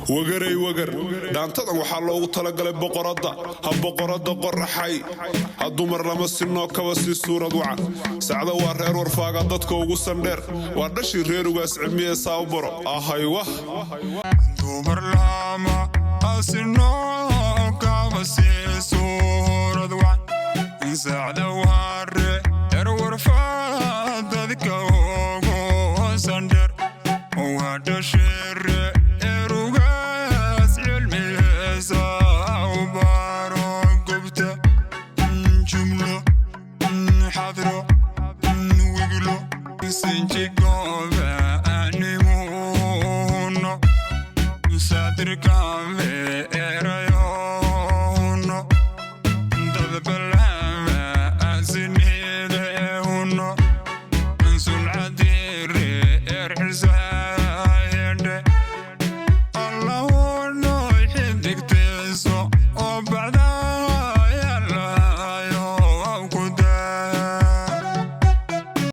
وقري وقر دانتدا waxaa loogu talagalay boqorada ha boqorada qorraxay dumar lama sinno kaba si suurad wacan saacada waa reer warfaaga dadka ugu sandheer waa dhashi reer ugaas cimiye saabaro ahay wah dumar lama sinno kaba si suurad wacan saacada waa reer warfaaga dadka ugu sandheer waa dhashi Since you go,